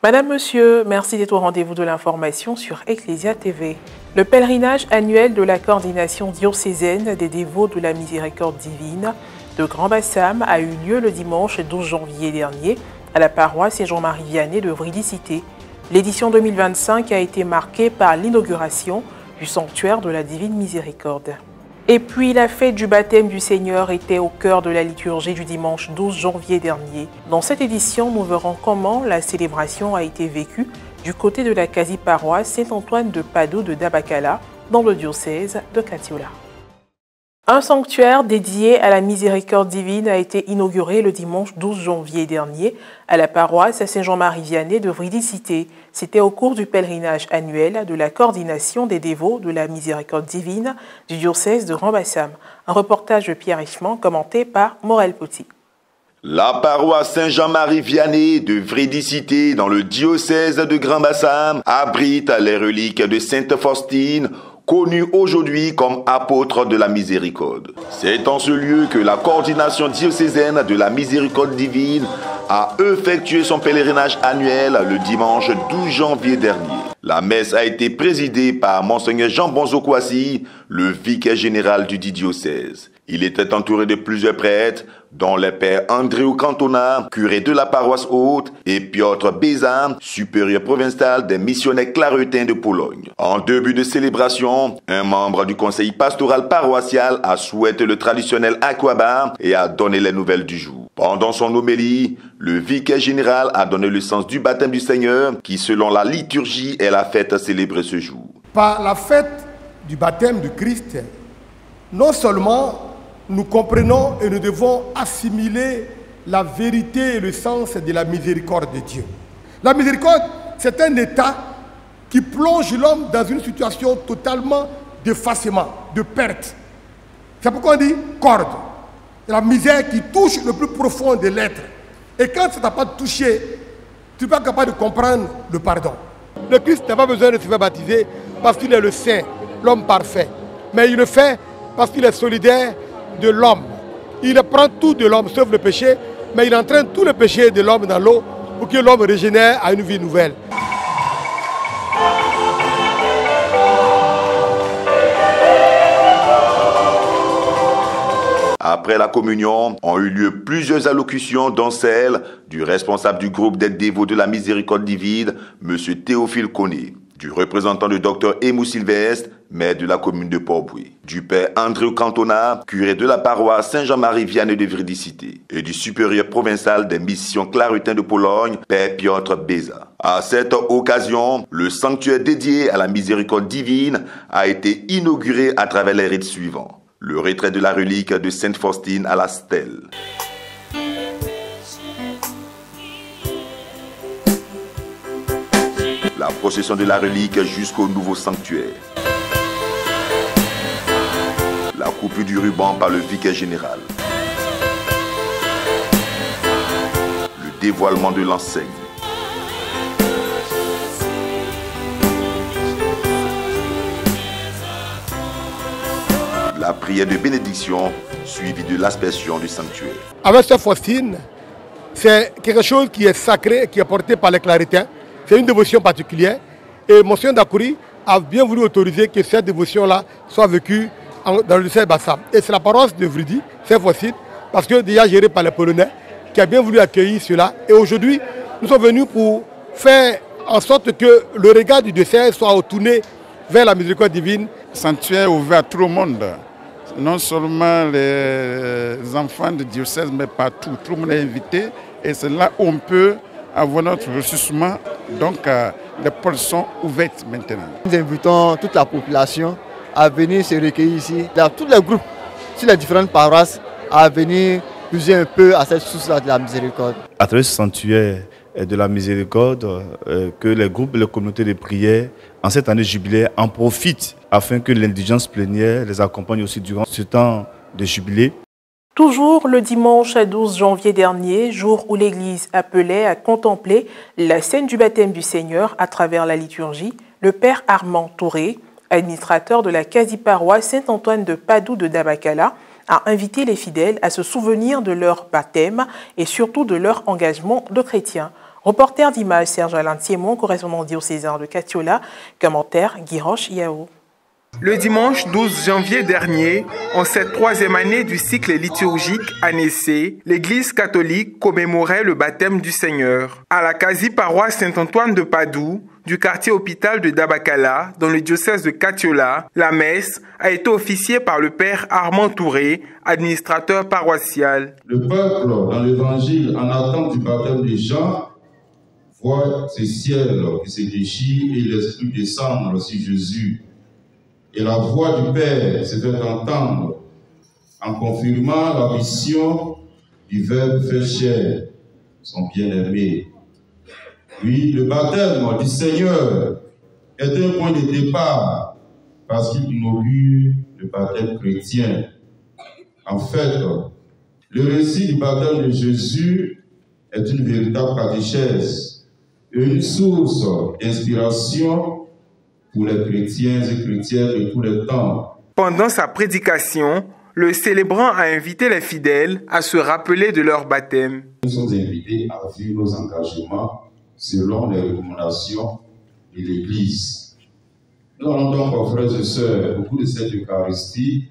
Madame, Monsieur, merci d'être au rendez-vous de l'information sur Ecclesia TV. Le pèlerinage annuel de la coordination diocésaine des dévots de la miséricorde divine de Grand-Bassam a eu lieu le dimanche 12 janvier dernier à la paroisse Saint-Jean-Marie Vianney de Vridicité. L'édition 2025 a été marquée par l'inauguration du sanctuaire de la Divine Miséricorde. Et puis la fête du baptême du Seigneur était au cœur de la liturgie du dimanche 12 janvier dernier. Dans cette édition, nous verrons comment la célébration a été vécue du côté de la quasi-paroisse Saint-Antoine de Padoue de Dabakala, dans le diocèse de Katiola. Un sanctuaire dédié à la miséricorde divine a été inauguré le dimanche 12 janvier dernier à la paroisse Saint-Jean-Marie Vianney de Vridicité. C'était au cours du pèlerinage annuel de la coordination des dévots de la miséricorde divine du diocèse de Grand-Bassam. Un reportage de Pierre Richemont commenté par Morel Poti. La paroisse Saint-Jean-Marie Vianney de Vridicité dans le diocèse de Grand-Bassam abrite les reliques de Sainte Faustine, connu aujourd'hui comme apôtre de la miséricorde. C'est en ce lieu que la coordination diocésaine de la miséricorde divine a effectué son pèlerinage annuel le dimanche 12 janvier dernier. La messe a été présidée par Monseigneur Jean Bonzo Kouassi, le vicaire général du dit diocèse. Il était entouré de plusieurs prêtres, dont le père Andréo Cantona, curé de la paroisse haute, et Piotr Béza, supérieur provincial des missionnaires claretins de Pologne. En début de célébration, un membre du conseil pastoral paroissial a souhaité le traditionnel aquabar et a donné les nouvelles du jour. Pendant son homélie, le vicaire général a donné le sens du baptême du Seigneur, qui selon la liturgie est la fête célébrée ce jour. Par la fête du baptême du Christ, non seulement nous comprenons et nous devons assimiler la vérité et le sens de la miséricorde de Dieu. La miséricorde, c'est un état qui plonge l'homme dans une situation totalement d'effacement, de perte. C'est pourquoi on dit corde. La misère qui touche le plus profond de l'être. Et quand ça ne t'a pas touché, tu n'es pas capable de comprendre le pardon. Le Christ n'a pas besoin de se faire baptiser parce qu'il est le saint, l'homme parfait. Mais il le fait parce qu'il est solidaire de l'homme. Il prend tout de l'homme sauf le péché, mais il entraîne tout le péché de l'homme dans l'eau pour que l'homme régénère à une vie nouvelle. Après la communion, ont eu lieu plusieurs allocutions, dont celle du responsable du groupe des dévots de la miséricorde divine, M. Théophile Koné, du représentant du docteur Emou Sylvestre, maire de la commune de Port-Boué, du père Andréo Cantona, curé de la paroisse Saint-Jean-Marie Vianney de Vridicité, et du supérieur provincial des missions claretins de Pologne, père Piotr Béza. À cette occasion, le sanctuaire dédié à la miséricorde divine a été inauguré à travers les rites suivants. Le retrait de la relique de Sainte Faustine à la stèle. La procession de la relique jusqu'au nouveau sanctuaire. La coupure du ruban par le vicaire général. Le dévoilement de l'enseigne. La prière de bénédiction suivie de l'aspersion du sanctuaire. Avec cette Faustine, c'est quelque chose qui est sacré, qui est porté par les claretins. C'est une dévotion particulière. Et Monseigneur Dakouri a bien voulu autoriser que cette dévotion-là soit vécue dans le diocèse de Bassam. Et c'est la paroisse de Vridi, cette fois-ci, parce que déjà gérée par les Polonais, qui a bien voulu accueillir cela. Et aujourd'hui, nous sommes venus pour faire en sorte que le regard du diocèse soit tourné vers la miséricorde divine. Le sanctuaire est ouvert à tout le monde, non seulement les enfants du diocèse, mais partout. Tout le monde est invité et c'est là où on peut avoir notre ressourcement. Donc, les portes sont ouvertes maintenant. Nous invitons toute la population à venir se recueillir ici. Tous les groupes sur les différentes paroisses à venir puiser un peu à cette source-là de la miséricorde. À travers ce sanctuaire de la miséricorde, que les groupes et les communautés de prière, en cette année jubilaire, en profitent afin que l'indulgence plénière les accompagne aussi durant ce temps de jubilé. Toujours le dimanche 12 janvier dernier, jour où l'Église appelait à contempler la scène du baptême du Seigneur à travers la liturgie, le père Armand Touré, administrateur de la quasi-paroisse Saint-Antoine de Padoue de Dabakala, a invité les fidèles à se souvenir de leur baptême et surtout de leur engagement de chrétiens. Reporter d'images Serge Alain Thiémon, correspondant diocésain de Katiola, commentaire Guy Roche Yao. Le dimanche 12 janvier dernier, en cette troisième année du cycle liturgique année C, l'Église catholique commémorait le baptême du Seigneur. À la quasi-paroisse Saint-Antoine de Padoue, du quartier hôpital de Dabakala, dans le diocèse de Katiola, la messe a été officiée par le père Armand Touré, administrateur paroissial. Le peuple, dans l'évangile, en attente du baptême de Jean, voit ce ciel qui se déchire et l'Esprit descendre sur Jésus. Et la voix du Père se fait entendre en confirmant la mission du Verbe fait chair, son bien-aimé. Oui, le baptême du Seigneur est un point de départ parce qu'il inaugure le baptême chrétien. En fait, le récit du baptême de Jésus est une véritable catéchèse et une source d'inspiration pour les chrétiens et chrétiennes de tous les temps. Pendant sa prédication, le célébrant a invité les fidèles à se rappeler de leur baptême. Nous sommes invités à vivre nos engagements selon les recommandations de l'Église. Nous allons donc, frères et sœurs, au cours de cette Eucharistie,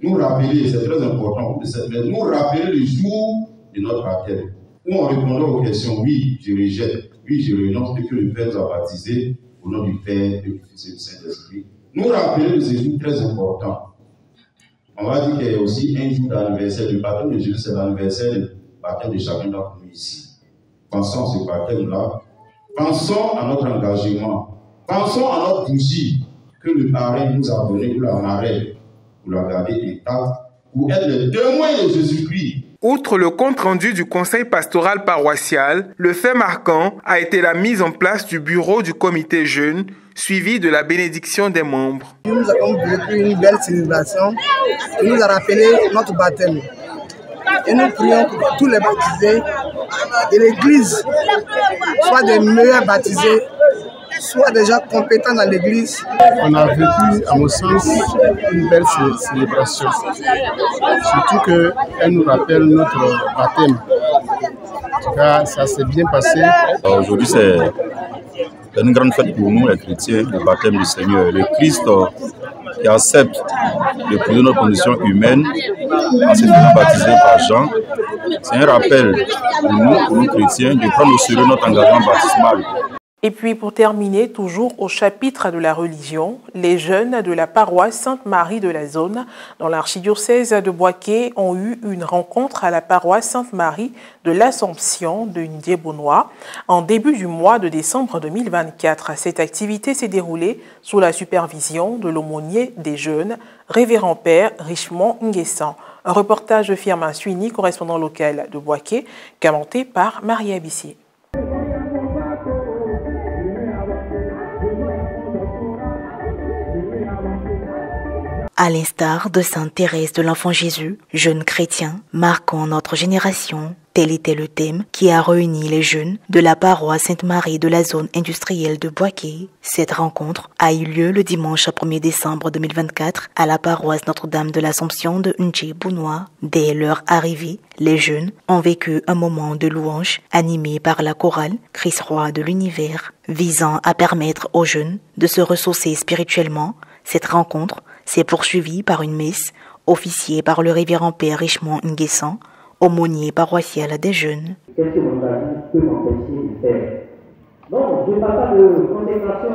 nous rappeler, c'est très important, mais nous rappeler le jour de notre baptême, où on répondait aux questions, oui, je rejette, oui, je renonce, et que le Père nous a baptisé au nom du Père, du Fils et du Saint-Esprit. Nous rappeler de ce jour très important. On va dire qu'il y a aussi un jour d'anniversaire. Le baptême de Jésus, c'est l'anniversaire du baptême de chacun d'entre nous ici. Pensons à ce baptême-là. Pensons à notre engagement. Pensons à notre bougie que le parrain nous a donnée, ou la marraine, pour la garder intacte, pour être le témoin de Jésus-Christ. Outre le compte-rendu du conseil pastoral paroissial, le fait marquant a été la mise en place du bureau du comité jeune, suivi de la bénédiction des membres. Nous avons vécu une belle célébration qui nous a rappelé notre baptême. Et nous prions pour que tous les baptisés de l'Église soient des meilleurs baptisés, soient déjà compétents dans l'Église. On a vécu, à mon sens, une belle célébration. Surtout qu'elle nous rappelle notre baptême. En tout cas, ça s'est bien passé. Aujourd'hui, c'est une grande fête pour nous, les chrétiens, le baptême du Seigneur. Le Christ qui accepte de prendre notre condition humaine en se faisant baptiser par Jean. C'est un rappel pour nous chrétiens, de prendre au sérieux notre engagement baptismal. Et puis pour terminer, toujours au chapitre de la religion, les jeunes de la paroisse Sainte-Marie de la Zone dans l'archidiocèse de Boaké ont eu une rencontre à la paroisse Sainte-Marie de l'Assomption de Ndiébonnois en début du mois de décembre 2024. Cette activité s'est déroulée sous la supervision de l'aumônier des jeunes, révérend père Richemont Nguessan. Un reportage de Firmin Suini, correspondant local de Boaké, commenté par Marie Abissier. À l'instar de Sainte Thérèse de l'Enfant Jésus, jeune chrétien, marquant notre génération, tel était le thème qui a réuni les jeunes de la paroisse Sainte-Marie de la zone industrielle de Boaké. Cette rencontre a eu lieu le dimanche 1er décembre 2024 à la paroisse Notre-Dame de l'Assomption de Ndiébonnois. Dès leur arrivée, les jeunes ont vécu un moment de louange animé par la chorale Christ roi de l'univers, visant à permettre aux jeunes de se ressourcer spirituellement. Cette rencontre s'est poursuivie par une messe officiée par le révérend père Richemont Nguessan, aumônier paroissial des jeunes. Qu'est-ce que mon avis peut m'empêcher de faire? Non, je ne parle pas de consécration,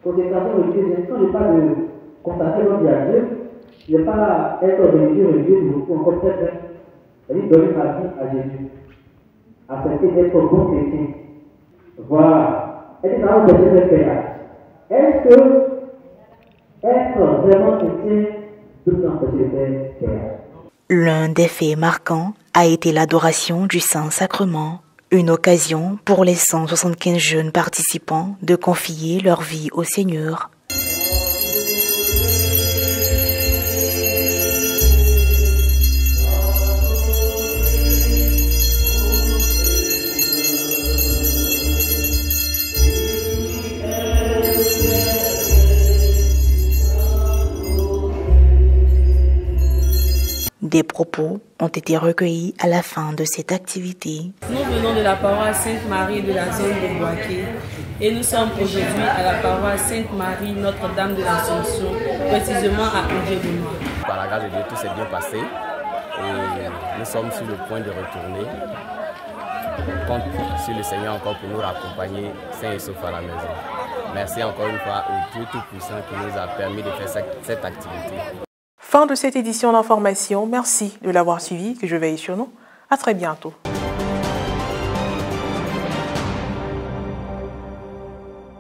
consécration religieuse. Je ne parle pas de consacrer notre vie à Dieu. Je ne vais pas être religieux, je vous encore peut-être. C'est-à-dire donner ma vie à Jésus. Accepter d'être bon chrétien. Voilà. Est-ce que ça va empêcher de faire? Est-ce que être vraiment chrétien peut nous empêcher de faire? L'un des faits marquants a été l'adoration du Saint-Sacrement, une occasion pour les 175 jeunes participants de confier leur vie au Seigneur. Des propos ont été recueillis à la fin de cette activité. Nous venons de la paroisse Sainte-Marie de la zone de Boaké et nous sommes aujourd'hui à la paroisse Sainte-Marie Notre-Dame de l'Assomption, précisément à Oudjé-Benoît. Par la grâce de Dieu, tout s'est bien passé et nous sommes sur le point de retourner. On compte sur le Seigneur encore pour nous accompagner sains et saufs à la maison. Merci encore une fois au Dieu Tout-Puissant qui nous a permis de faire cette activité. Fin de cette édition d'information. Merci de l'avoir suivi. Que je veille sur nous. À très bientôt.